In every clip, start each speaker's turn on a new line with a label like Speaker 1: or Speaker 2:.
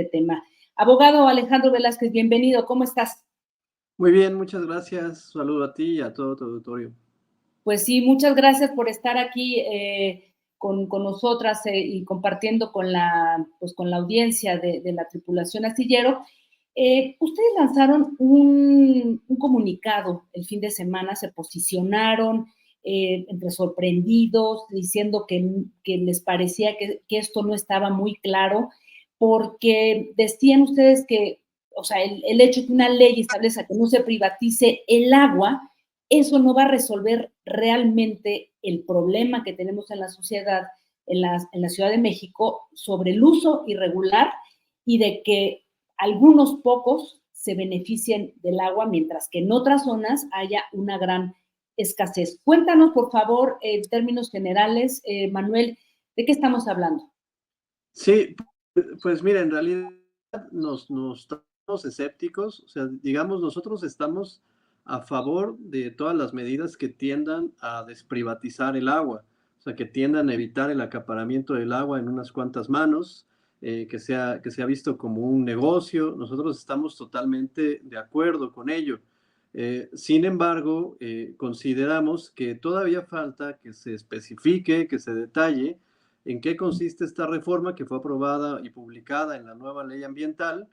Speaker 1: tema. Abogado Alejandro Velázquez, bienvenido, ¿cómo estás?
Speaker 2: Muy bien, muchas gracias. Saludo a ti y a todo tu auditorio.
Speaker 1: Pues sí, muchas gracias por estar aquí con nosotras y compartiendo con la audiencia de la tripulación astillero. Ustedes lanzaron un comunicado el fin de semana, se posicionaron entre sorprendidos, diciendo que les parecía que esto no estaba muy claro, porque decían ustedes que, o sea, el hecho de que una ley establezca que no se privatice el agua, eso no va a resolver realmente el problema que tenemos en la sociedad, en la Ciudad de México, sobre el uso irregular y de que algunos pocos se beneficien del agua, mientras que en otras zonas haya una gran escasez. Cuéntanos, por favor, en términos generales, Manuel, ¿de qué estamos hablando?
Speaker 2: Sí, pues mira, en realidad nos estamos escépticos, o sea, digamos, nosotros estamos a favor de todas las medidas que tiendan a desprivatizar el agua, o sea, que tiendan a evitar el acaparamiento del agua en unas cuantas manos, que sea visto como un negocio. Nosotros estamos totalmente de acuerdo con ello. Sin embargo, consideramos que todavía falta que se especifique, que se detalle en qué consiste esta reforma que fue aprobada y publicada en la nueva ley ambiental,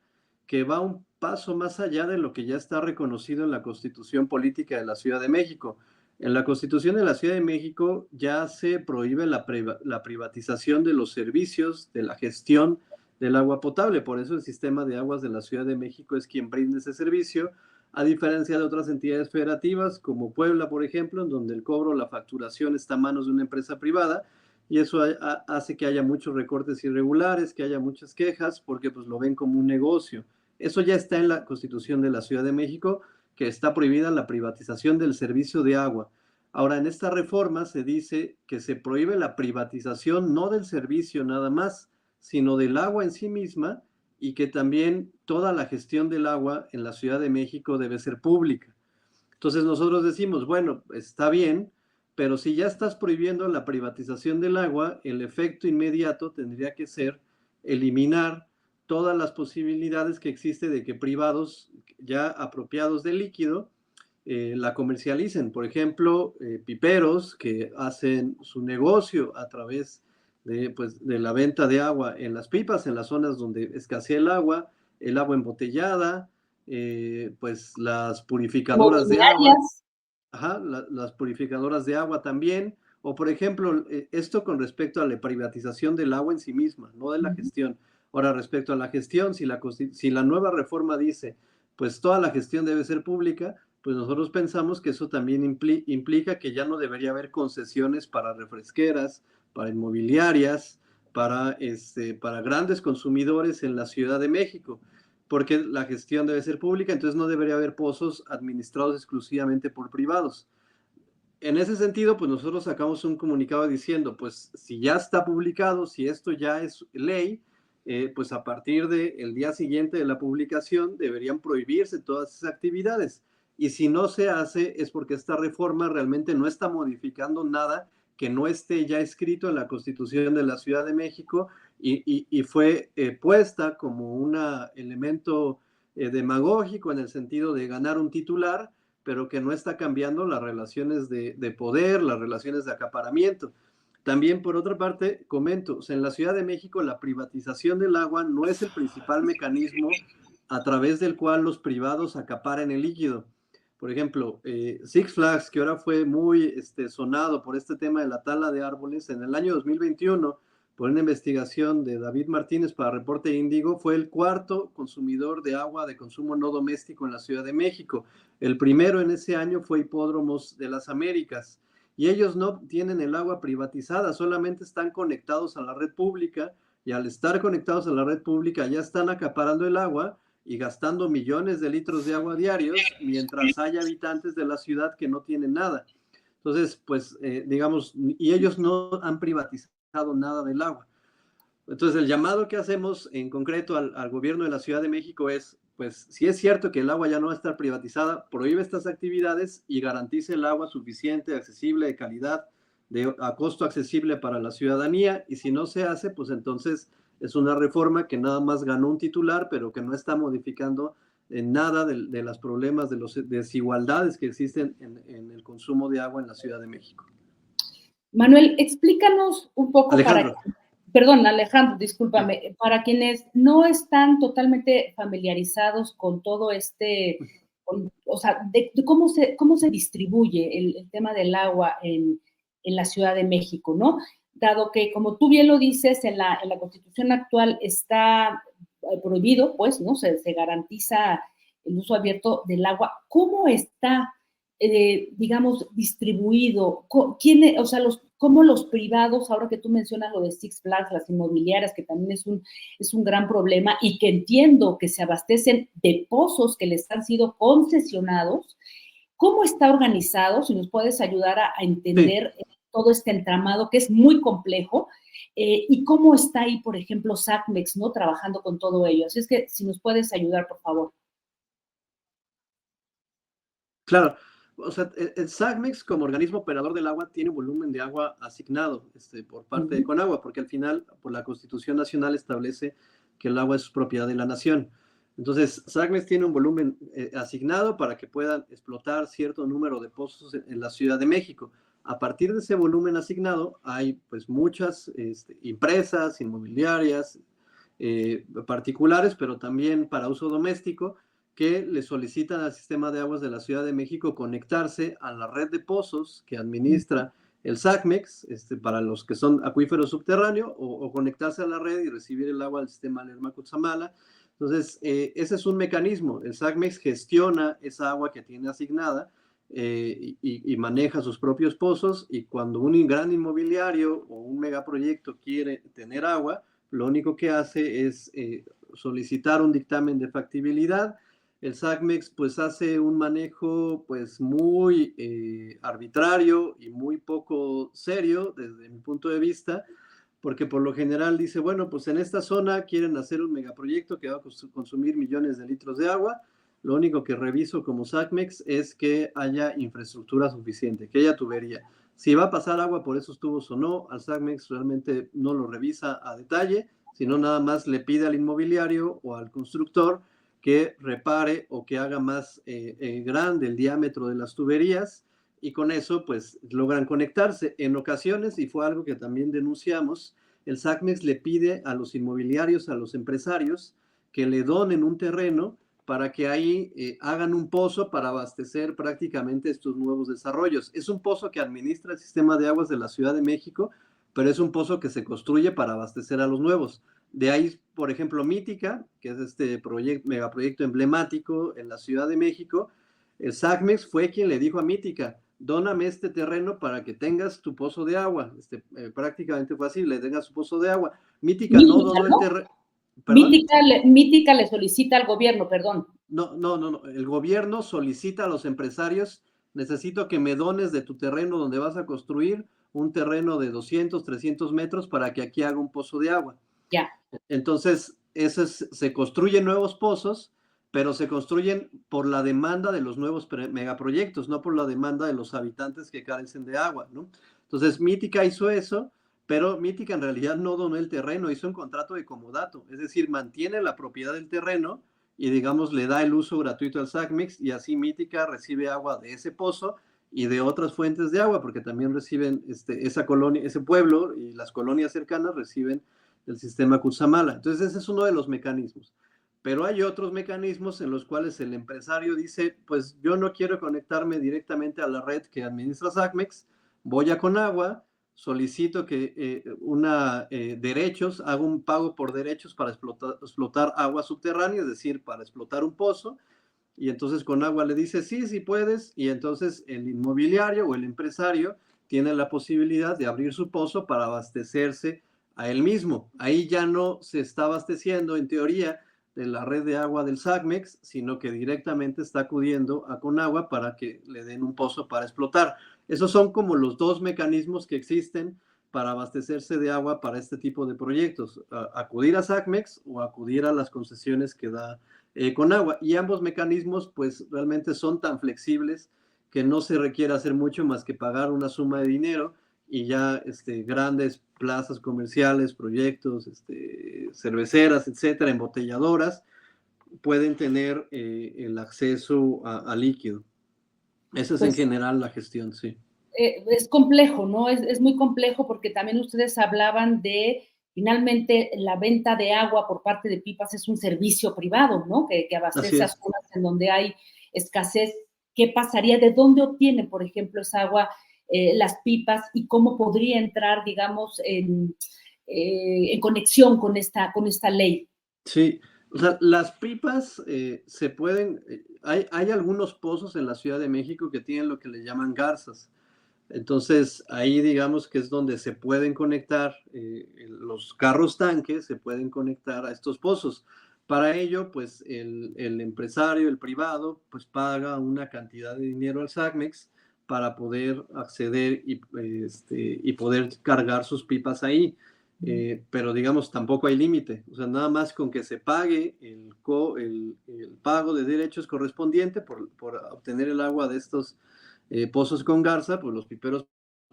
Speaker 2: que va un paso más allá de lo que ya está reconocido en la Constitución Política de la Ciudad de México. En la Constitución de la Ciudad de México ya se prohíbe la privatización de los servicios de la gestión del agua potable. Por eso el sistema de aguas de la Ciudad de México es quien brinda ese servicio, a diferencia de otras entidades federativas como Puebla, por ejemplo, en donde el cobro, la facturación está a manos de una empresa privada, y eso hace que haya muchos recortes irregulares, que haya muchas quejas, porque pues lo ven como un negocio. Eso ya está en la Constitución de la Ciudad de México, que está prohibida la privatización del servicio de agua. Ahora, en esta reforma se dice que se prohíbe la privatización no del servicio nada más, sino del agua en sí misma, y que también toda la gestión del agua en la Ciudad de México debe ser pública. Entonces nosotros decimos, bueno, está bien, pero si ya estás prohibiendo la privatización del agua, el efecto inmediato tendría que ser eliminar todas las posibilidades que existe de que privados ya apropiados del líquido la comercialicen. Por ejemplo, piperos que hacen su negocio a través de la venta de agua en las pipas, en las zonas donde escasea el agua embotellada, pues las purificadoras de agua.
Speaker 1: Mobiliarias.
Speaker 2: Ajá, las purificadoras de agua también, o por ejemplo, esto con respecto a la privatización del agua en sí misma, no de la gestión. Ahora, respecto a la gestión, si la nueva reforma dice, pues toda la gestión debe ser pública, pues nosotros pensamos que eso también implica que ya no debería haber concesiones para refresqueras, para inmobiliarias, para grandes consumidores en la Ciudad de México, porque la gestión debe ser pública, entonces no debería haber pozos administrados exclusivamente por privados. En ese sentido, pues nosotros sacamos un comunicado diciendo, pues si ya está publicado, si esto ya es ley, pues a partir del día siguiente de la publicación deberían prohibirse todas esas actividades. Y si no se hace es porque esta reforma realmente no está modificando nada que no esté ya escrito en la Constitución de la Ciudad de México y fue puesta como un elemento demagógico en el sentido de ganar un titular, pero que no está cambiando las relaciones de poder, las relaciones de acaparamiento. También, por otra parte, comento, o sea, en la Ciudad de México la privatización del agua no es el principal mecanismo a través del cual los privados acaparen el líquido. Por ejemplo, Six Flags, que ahora fue muy sonado por este tema de la tala de árboles, en el año 2021, por una investigación de David Martínez para Reporte Índigo, fue el cuarto consumidor de agua de consumo no doméstico en la Ciudad de México. El primero en ese año fue Hipódromos de las Américas. Y ellos no tienen el agua privatizada, solamente están conectados a la red pública, y al estar conectados a la red pública ya están acaparando el agua y gastando millones de litros de agua diarios, mientras hay habitantes de la ciudad que no tienen nada. Entonces, pues, digamos, y ellos no han privatizado nada del agua. Entonces, el llamado que hacemos en concreto al gobierno de la Ciudad de México es, pues, si es cierto que el agua ya no va a estar privatizada, prohíbe estas actividades y garantice el agua suficiente, accesible, de calidad, a costo accesible para la ciudadanía, y si no se hace, pues entonces Es una reforma que nada más ganó un titular, pero que no está modificando en nada de los problemas, de las desigualdades que existen en el consumo de agua en la Ciudad de México.
Speaker 1: Manuel, explícanos un poco
Speaker 2: Alejandro.
Speaker 1: perdón, Alejandro, discúlpame, para quienes no están totalmente familiarizados con todo o sea, de cómo se distribuye el tema del agua en la Ciudad de México, ¿no? Dado que, como tú bien lo dices, en la Constitución actual está prohibido, pues, ¿no? Se garantiza el uso abierto del agua. ¿Cómo está, digamos, distribuido? ¿Quién, o sea, cómo los privados, ahora que tú mencionas lo de Six Flags, las inmobiliarias, que también es un gran problema y que entiendo que se abastecen de pozos que les han sido concesionados, ¿cómo está organizado? Si nos puedes ayudar a entender
Speaker 2: Sí.
Speaker 1: todo este entramado que es muy complejo, y cómo está ahí, por ejemplo, SACMEX, ¿no? Trabajando con todo ello. Así es que si nos puedes ayudar, por favor.
Speaker 2: Claro, o sea, el SACMEX como organismo operador del agua tiene volumen de agua asignado por parte de Conagua, porque al final, por la Constitución Nacional establece que el agua es propiedad de la nación. Entonces, SACMEX tiene un volumen asignado para que puedan explotar cierto número de pozos en la Ciudad de México. A partir de ese volumen asignado, hay pues muchas empresas inmobiliarias particulares, pero también para uso doméstico, que le solicitan al sistema de aguas de la Ciudad de México conectarse a la red de pozos que administra el SACMEX, para los que son acuíferos subterráneos, o conectarse a la red y recibir el agua del sistema Lerma-Cutzamala. Entonces, ese es un mecanismo. El SACMEX gestiona esa agua que tiene asignada y maneja sus propios pozos, y cuando un gran inmobiliario o un megaproyecto quiere tener agua, lo único que hace es solicitar un dictamen de factibilidad. El SACMEX pues hace un manejo pues muy arbitrario y muy poco serio desde mi punto de vista, porque por lo general dice, bueno, pues en esta zona quieren hacer un megaproyecto que va a consumir millones de litros de agua. Lo único que reviso como SACMEX es que haya infraestructura suficiente, que haya tubería. Si va a pasar agua por esos tubos o no, al SACMEX realmente no lo revisa a detalle, sino nada más le pide al inmobiliario o al constructor que repare o que haga más grande el diámetro de las tuberías, y con eso pues logran conectarse. En ocasiones, y fue algo que también denunciamos, el SACMEX le pide a los inmobiliarios, a los empresarios, que le donen un terreno para que ahí hagan un pozo para abastecer prácticamente estos nuevos desarrollos. Es un pozo que administra el sistema de aguas de la Ciudad de México, pero es un pozo que se construye para abastecer a los nuevos. De ahí, por ejemplo, Mítica, que es este megaproyecto emblemático en la Ciudad de México. El SACMEX fue quien le dijo a Mítica, dóname este terreno para que tengas tu pozo de agua. Prácticamente fue así, le tengas su pozo de agua. Mítica no
Speaker 1: Mítica,
Speaker 2: donó el
Speaker 1: ¿no?
Speaker 2: terreno. ¿Perdón?
Speaker 1: Mítica le solicita al gobierno, perdón.
Speaker 2: No. El gobierno solicita a los empresarios, necesito que me dones de tu terreno donde vas a construir un terreno de 200, 300 metros para que aquí haga un pozo de agua.
Speaker 1: Ya.
Speaker 2: Entonces, se construyen nuevos pozos, pero se construyen por la demanda de los nuevos megaproyectos, no por la demanda de los habitantes que carecen de agua, ¿no? Entonces, Mítica hizo eso, pero Mítica en realidad no donó el terreno, hizo un contrato de comodato, es decir, mantiene la propiedad del terreno y, digamos, le da el uso gratuito al SACMEX, y así Mítica recibe agua de ese pozo y de otras fuentes de agua, porque también reciben esa colonia, ese pueblo y las colonias cercanas reciben del sistema Cutzamala. Entonces, ese es uno de los mecanismos. Pero hay otros mecanismos en los cuales el empresario dice, pues yo no quiero conectarme directamente a la red que administra SACMEX, voy a Conagua, solicito que derechos, hago un pago por derechos para explotar agua subterránea, es decir, para explotar un pozo, y entonces Conagua le dice, sí, sí puedes, y entonces el inmobiliario o el empresario tiene la posibilidad de abrir su pozo para abastecerse a él mismo. Ahí ya no se está abasteciendo, en teoría, de la red de agua del SACMEX, sino que directamente está acudiendo a Conagua para que le den un pozo para explotar. Esos son como los dos mecanismos que existen para abastecerse de agua para este tipo de proyectos: acudir a SACMEX o acudir a las concesiones que da Conagua. Y ambos mecanismos pues realmente son tan flexibles que no se requiere hacer mucho más que pagar una suma de dinero y ya grandes plazas comerciales, proyectos, cerveceras, etcétera, embotelladoras, pueden tener el acceso a líquido. Esa es en
Speaker 1: Pues
Speaker 2: general la gestión, sí.
Speaker 1: es complejo, ¿no? Es muy complejo porque también ustedes hablaban de, finalmente, la venta de agua por parte de pipas es un servicio privado, ¿no? Que
Speaker 2: Así
Speaker 1: abastece a
Speaker 2: es.
Speaker 1: zonas en donde hay escasez. ¿Qué pasaría? ¿De dónde obtienen, por ejemplo, esa agua, las pipas, y cómo podría entrar, digamos, en conexión con esta ley?
Speaker 2: Sí, o sea, las pipas se pueden, hay algunos pozos en la Ciudad de México que tienen lo que le llaman garzas. Entonces, ahí digamos que es donde se pueden conectar los carros tanques, se pueden conectar a estos pozos. Para ello, pues el empresario, el privado, pues paga una cantidad de dinero al SACMEX para poder acceder y poder cargar sus pipas ahí. Pero digamos, tampoco hay límite. O sea, nada más con que se pague el pago de derechos correspondiente por obtener el agua de estos pozos con garza, pues los piperos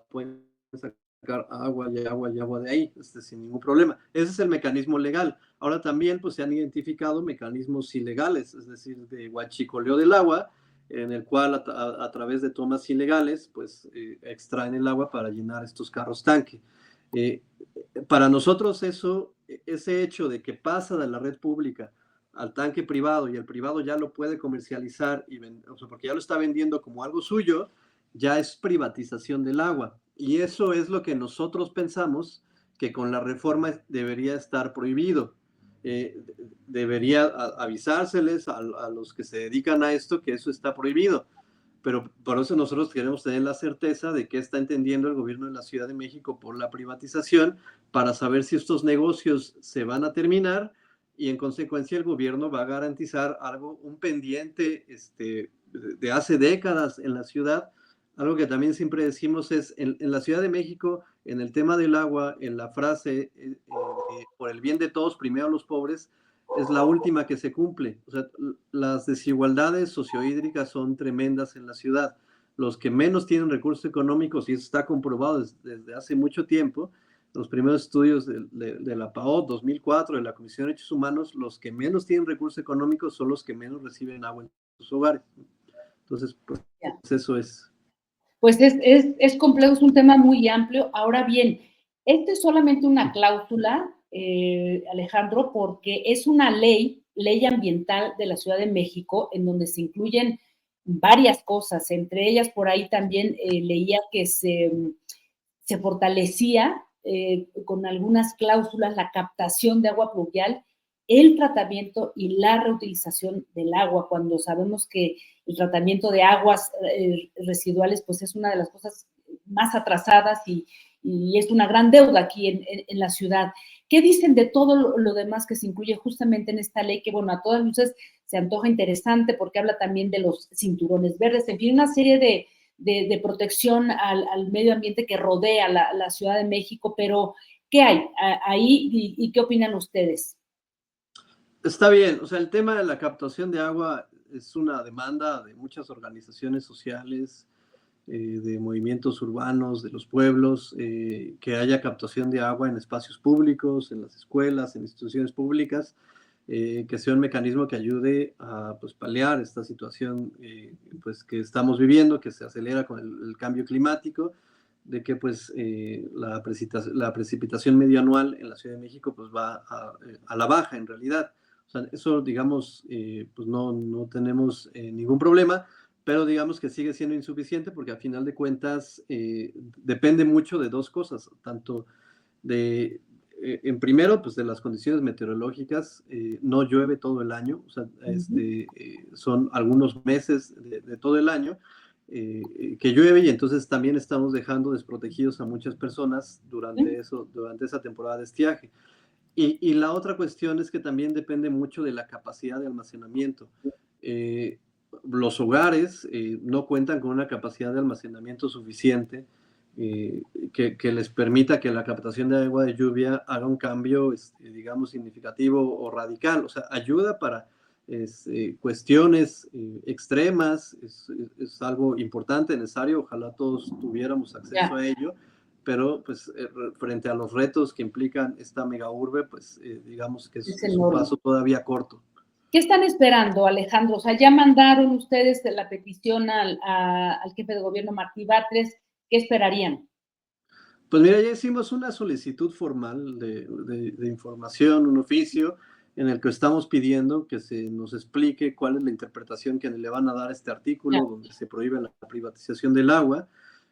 Speaker 2: pueden sacar agua y agua y agua de ahí, sin ningún problema. Ese es el mecanismo legal. Ahora también pues, se han identificado mecanismos ilegales, es decir, de huachicoleo del agua, en el cual a través de tomas ilegales pues extraen el agua para llenar estos carros tanque. Eh, para nosotros ese hecho de que pasa de la red pública al tanque privado y el privado ya lo puede comercializar, o sea, porque ya lo está vendiendo como algo suyo, ya es privatización del agua. Y eso es lo que nosotros pensamos que con la reforma debería estar prohibido. Debería avisárseles a los que se dedican a esto que eso está prohibido. Pero por eso nosotros queremos tener la certeza de qué está entendiendo el gobierno de la Ciudad de México por la privatización para saber si estos negocios se van a terminar y en consecuencia el gobierno va a garantizar algo, un pendiente de hace décadas en la ciudad. Algo que también siempre decimos es, en la Ciudad de México, en el tema del agua, en la frase, por el bien de todos, primero los pobres, es la última que se cumple. O sea, las desigualdades sociohídricas son tremendas en la ciudad. Los que menos tienen recursos económicos, y eso está comprobado desde hace mucho tiempo, los primeros estudios de la PAO 2004, de la Comisión de Derechos Humanos, los que menos tienen recursos económicos son los que menos reciben agua en sus hogares. Entonces, pues
Speaker 1: Ya.
Speaker 2: eso es.
Speaker 1: Pues es complejo, es un tema muy amplio. Ahora bien, esto es solamente una cláusula, Alejandro, porque es una ley ambiental de la Ciudad de México, en donde se incluyen varias cosas, entre ellas por ahí también leía que se fortalecía con algunas cláusulas la captación de agua pluvial, el tratamiento y la reutilización del agua, cuando sabemos que el tratamiento de aguas residuales pues es una de las cosas más atrasadas y es una gran deuda aquí en la ciudad. ¿Qué dicen de todo lo demás que se incluye justamente en esta ley? Que, bueno, a todas luces se antoja interesante porque habla también de los cinturones verdes, en fin, una serie de protección al medio ambiente que rodea la Ciudad de México, pero ¿qué hay ahí y qué opinan ustedes?
Speaker 2: Está bien, o sea, el tema de la captación de agua es una demanda de muchas organizaciones sociales, de movimientos urbanos, de los pueblos, que haya captación de agua en espacios públicos, en las escuelas, en instituciones públicas, que sea un mecanismo que ayude a pues, paliar esta situación pues, que estamos viviendo, que se acelera con el cambio climático, de que pues, la precipitación media anual en la Ciudad de México pues, va a la baja en realidad. O sea, eso, digamos, pues no tenemos ningún problema, pero digamos que sigue siendo insuficiente porque al final de cuentas depende mucho de dos cosas, tanto de, en primero, pues de las condiciones meteorológicas, no llueve todo el año, o sea, son algunos meses de todo el año que llueve y entonces también estamos dejando desprotegidos a muchas personas durante esa temporada de estiaje. Y la otra cuestión es que también depende mucho de la capacidad de almacenamiento. Eh, los hogares no cuentan con una capacidad de almacenamiento suficiente eh, que les permita que la captación de agua de lluvia haga un cambio, digamos, significativo o radical. O sea, ayuda para cuestiones extremas, es algo importante, necesario, ojalá todos tuviéramos acceso
Speaker 1: Ya.
Speaker 2: a ello, pero pues frente a los retos que implican esta mega urbe, pues digamos que es un paso todavía corto.
Speaker 1: ¿Qué están esperando, Alejandro? O sea, ya mandaron ustedes la petición al jefe de gobierno, Martí Batres. ¿Qué esperarían?
Speaker 2: Pues mira, ya hicimos una solicitud formal de información, un oficio, en el que estamos pidiendo que se nos explique cuál es la interpretación que le van a dar a este artículo donde se prohíbe la privatización del agua,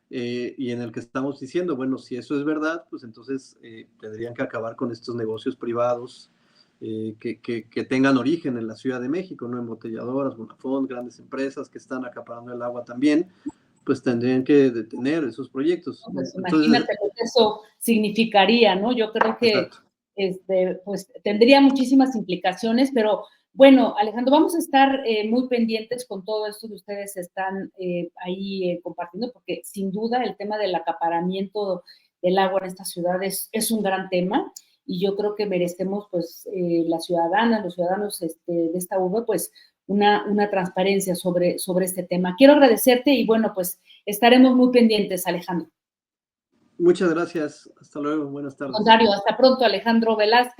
Speaker 2: y en el que estamos diciendo, bueno, si eso es verdad, pues entonces tendrían que acabar con estos negocios privados que tengan origen en la Ciudad de México, ¿no? Embotelladoras, Bonafont, grandes empresas que están acaparando el agua también, pues tendrían que detener esos proyectos.
Speaker 1: Pues imagínate lo que eso significaría, ¿no? Yo creo que pues tendría muchísimas implicaciones, pero bueno, Alejandro, vamos a estar muy pendientes con todo esto que ustedes están ahí compartiendo, porque sin duda el tema del acaparamiento del agua en estas ciudades es un gran tema, y yo creo que merecemos, pues, las ciudadanas, los ciudadanos de esta urbe, pues, una transparencia sobre este tema. Quiero agradecerte y bueno, pues estaremos muy pendientes, Alejandro.
Speaker 2: Muchas gracias. Hasta luego. Buenas tardes.
Speaker 1: Contrario, hasta pronto, Alejandro Velázquez.